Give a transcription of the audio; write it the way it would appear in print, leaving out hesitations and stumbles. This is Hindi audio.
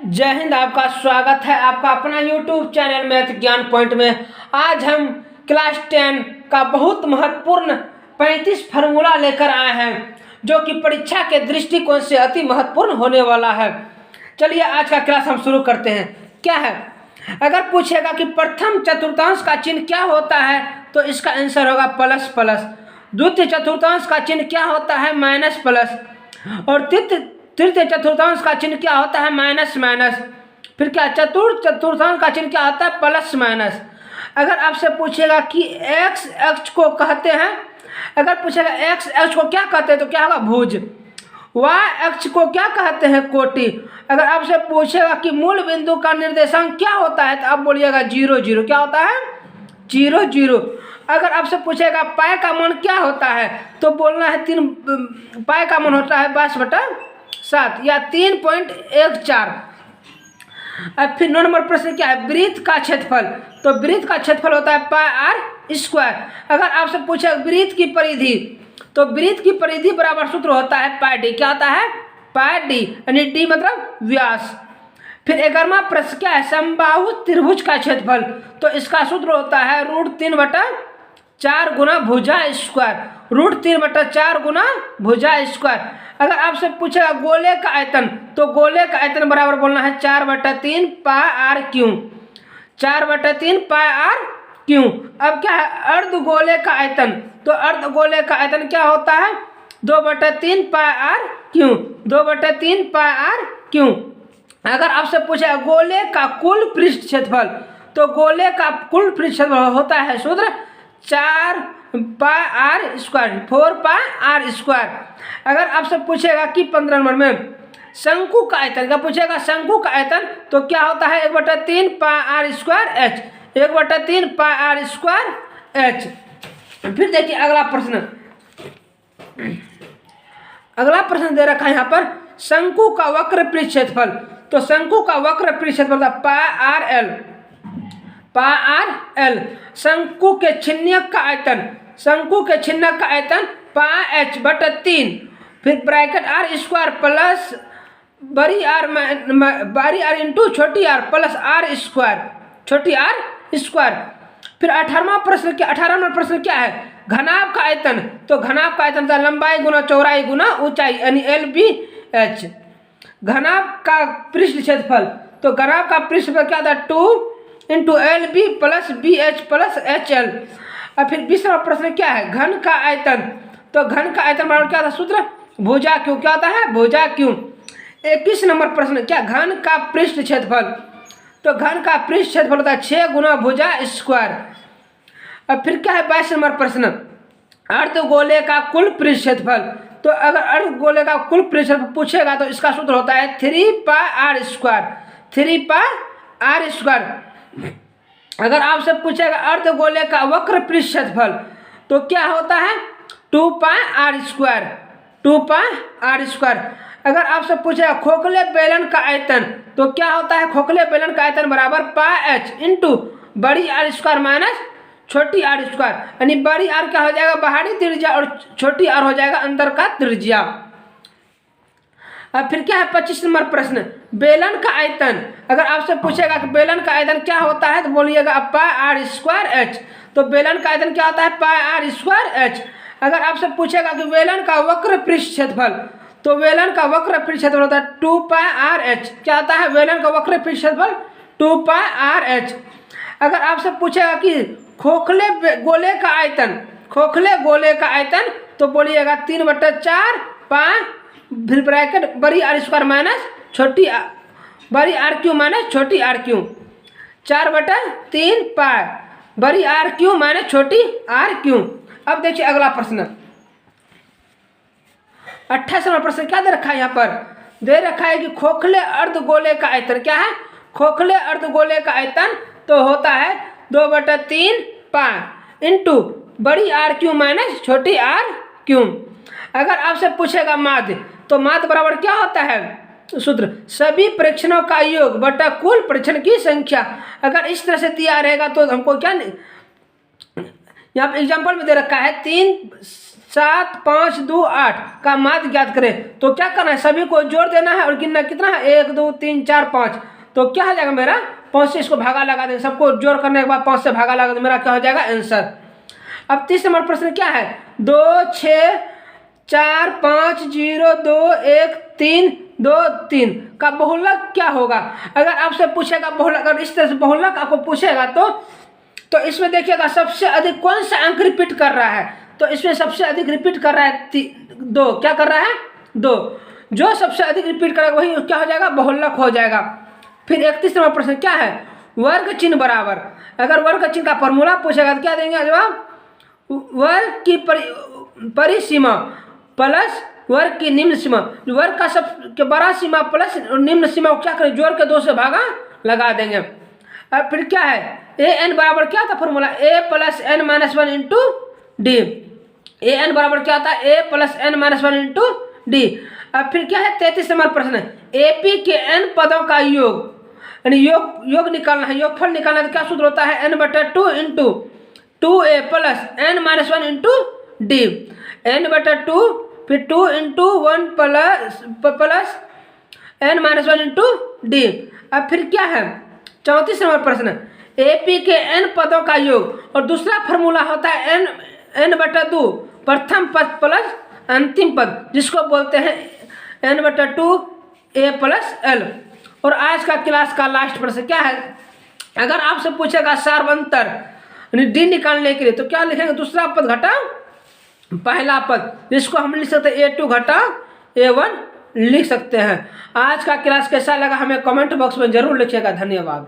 जय हिंद। आपका स्वागत है आपका अपना YouTube चैनल मैथ ज्ञान पॉइंट में। आज हम क्लास 10 का बहुत महत्वपूर्ण 35 फार्मूला लेकर आए हैं जो कि परीक्षा के दृष्टिकोण से अति महत्वपूर्ण होने वाला है। चलिए आज का क्लास हम शुरू करते हैं। क्या है, अगर पूछेगा कि प्रथम चतुर्थांश का चिन्ह क्या होता है तो इसका आंसर होगा प्लस प्लस। द्वितीय चतुर्थांश का चिन्ह क्या होता है, माइनस प्लस। और तृतीय चतुर्थांश का चिन्ह क्या होता है, माइनस माइनस। फिर क्या, चतुर्थ चतुर्थांश का चिन्ह क्या होता है, प्लस माइनस। अगर आपसे पूछेगा कि एक्स अक्ष को कहते हैं, अगर पूछेगा एक्स अक्ष को क्या कहते हैं तो क्या होगा, भुज। वाई अक्ष को क्या कहते हैं, कोटि। अगर आपसे पूछेगा कि मूल बिंदु का निर्देशांक क्या होता है तो आप बोलिएगा 0 0। क्या होता है, 0 0। अगर आपसे पूछेगा पाई का मान क्या होता है तो बोलना है 3। पाई का मान होता है 22/7 या 3.14। अब फिर 9 नंबर प्रश्न क्या है, वृत्त का क्षेत्रफल। तो वृत्त का क्षेत्रफल होता है पाई आर स्क्वायर। अगर आपसे पूछे वृत्त की परिधि तो वृत्त की परिधि बराबर सूत्र होता है पाई डी। क्या होता है, पाई डी, यानी डी मतलब व्यास। फिर 11वां प्रश्न क्या है, समबाहु त्रिभुज का क्षेत्रफल। तो इसका सूत्र होता है √3/4 गुना भुजा स्क्वायर। √3/4 गुना भुजा स्क्वायर। अगर आपसे पूछेगा गोले का आयतन तो गोले का आयतन बराबर बोलना है 4/3 pi R cube. 4/3 pi R cube. अब क्या है, अर्धगोले का आयतन। तो अर्धगोले का आयतन क्या होता है, 2/3 pi R cube. 2/3 pi R cube. अगर आपसे पूछेगा गोले का कुल पृष्ठ क्षेत्रफल तो गोले का कुल पृष्ठ क्षेत्रफल होता है सूत्र 4 pi R square, 4 pi R square. अगर आपसे पूछेगा कि 15 नंबर में शंकु का आयतन का पूछेगा, शंकु का आयतन तो क्या होता है 1/3 pi R square H. 1/3 pi R square H. फिर देखिए अगला प्रश्न, अगला प्रश्न दे रखा है यहाँ पर, शंकु का वक्र पृष्ठ क्षेत्रफल। तो शंकु का वक्र पृष्ठ क्षेत्रफल पाई आर एल। पाई आर एल। शंकु के छिन्नक का आयतन, शंकु के छिन्नक का आयतन पाई h/3। फिर ब्रैकेट आर स्क्वायर प्लस बड़ी आर इंटू छोटी आर प्लस आर स्क्वायर, छोटी आर स्क्वायर। फिर 18वां प्रश्न क्या, 18वां नंबर प्रश्न क्या है, घनाभ का आयतन। तो घनाभ का आयतन था लंबाई गुना चौड़ाई गुना ऊंचाई, यानी LBH। घनाभ का पृष्ठ क्षेत्रफल, तो घनाभ का पृष्ठ क्षेत्रफल क्या था, 2 × LB + BH + HL। और फिर 20वां प्रश्न क्या है, घन का आयतन। तो घन का आयतन बराबर क्या था, सूत्र भुजा क्यू। क्या होता है, भुजा क्यू। 21 नंबर प्रश्न क्या, घन का पृष्ठ क्षेत्रफल। तो घन का पृष्ठ क्षेत्रफल होता है 6 गुना भुजा स्क्वायर। अब फिर क्या है 22 नंबर प्रश्न, अर्धगोले का कुल पृष्ठ क्षेत्रफल। तो अगर अर्धगोले का कुल पृष्ठ क्षेत्रफल पूछेगा तो इसका सूत्र होता है 3 pi R square. 3 pi R square. अगर आपसे पूछेगा अर्धगोले का वक्र पृष्ठ क्षेत्रफल तो क्या होता है 2 pi R square. 2 pi R square. अगर आपसे पूछेगा खोखले बेलन का आयतन तो क्या होता है, खोखले बेलन का आयतन बराबर पाई h इंटू बड़ी आर स्क्वायर माइनस छोटी आर स्क्वायर, यानी बड़ी आर क्या हो जाएगा, बाहरी त्रिज्या, और छोटी आर हो जाएगा अंदर का त्रिज्या। अब फिर क्या है 25 नंबर प्रश्न, बेलन का आयतन। अगर आपसे पूछेगा कि बेलन का आयतन क्या होता है तो बोलिएगा पाई आर स्क्वायर एच। तो बेलन का आयतन क्या होता है, पाई आर स्क्वायर एच। अगर आपसे पूछेगा कि बेलन का वक्र पृष्ठ क्षेत्रफल तो बेलन का वक्र पृष्ठ क्षेत्रफल होता है 2 पाई आर एच। क्या होता है, बेलन का वक्र पृष्ठ क्षेत्रफल 2 पाई आर एच। अगर आपसे पूछेगा कि खोखले गोले का आयतन, खोखले गोले का आयतन तो बोलिएगा 3/4 पाई, फिर ब्रैकेट बड़ी आर स्क्वायर माइनस छोटी बड़ी आर क्यू माइनस छोटी आर क्यू। 4/3 पाई बड़ी आर क्यू माइनस छोटी आर क्यू। अब देखिए अगला प्रश्न, 28वां प्रश्न क्या दे रखा है, यहाँ पर दे रखा है कि खोखले अर्धगोले का आयतन क्या है, खोखले अर्धगोले का आयतन तो होता है 2/3 पाई इंटू बड़ी आर क्यू माइनस छोटी आर क्यू। अगर आपसे पूछेगा माध्य तो माध्य बराबर क्या होता है, सूत्र सभी परीक्षणों का योग बटा कुल परीक्षण की संख्या। अगर इस तरह से दिया रहेगा तो हमको क्या नहीं, यहाँ पे एग्जाम्पल में दे रखा है 3 7 5 2 8 का माध्य ज्ञात करें। तो क्या करना है, सभी को जोड़ देना है और गिनना कितना है, 1 2 3 4 5। तो क्या हो जाएगा मेरा 5 से इसको भागा लगा देंगे, सबको जोड़ करने के बाद 5 से भागा लगा देंगे, मेरा क्या हो जाएगा आंसर। अब 30 नंबर प्रश्न क्या है, 2 6 4 5 0 2 1 3 2 3 का बहुलक क्या होगा। अगर आपसे पूछेगा बहुलक, अगर इस तरह से बहुलक आपको पूछेगा तो इसमें देखिएगा सबसे अधिक कौन सा अंक रिपीट कर रहा है। तो इसमें सबसे अधिक रिपीट कर रहा है 2, क्या कर रहा है 2, जो सबसे अधिक रिपीट करेगा वही क्या हो जाएगा, बहुलक हो जाएगा। फिर 31 नंबर प्रश्न क्या है, वर्ग चिन्ह बराबर। अगर वर्ग चिन्ह का फॉर्मूला पूछेगा तो क्या देंगे जवाब, वर्ग की परिसीमा प्लस वर्ग की निम्न सीमा। वर्ग का सबके बड़ा सीमा प्लस निम्न सीमा को क्या करें, जोड़ के 2 से भागा लगा देंगे। अब फिर क्या है, ए एन बराबर क्या था formula, A plus N minus 1 into D. A N बराबर क्या था, A plus N minus 1 into D. अब फिर क्या है 33 नंबर प्रश्न, ए पी के एन पदों का योग, यानी योग निकालना है, योगफल निकालना है। तो क्या सूत्र होता है, n/2 into 2a plus n minus 1 into D. n/2 फिर 2 into 1 plus n minus 1 into D. अब फिर क्या है 34 नंबर प्रश्न, ए पी के n पदों का योग और दूसरा फॉर्मूला होता है n/2 प्रथम पद प्लस अंतिम पद, जिसको बोलते हैं n/2 a प्लस l। और आज का क्लास का लास्ट प्रश्न क्या है, अगर आपसे पूछेगा सार्वंतर डी निकालने के लिए तो क्या लिखेंगे, दूसरा पद घटा पहला पद, जिसको हम लिख सकते हैं a2 घटा a1 लिख सकते हैं। आज का क्लास कैसा लगा हमें कमेंट बॉक्स में जरूर लिखिएगा। धन्यवाद।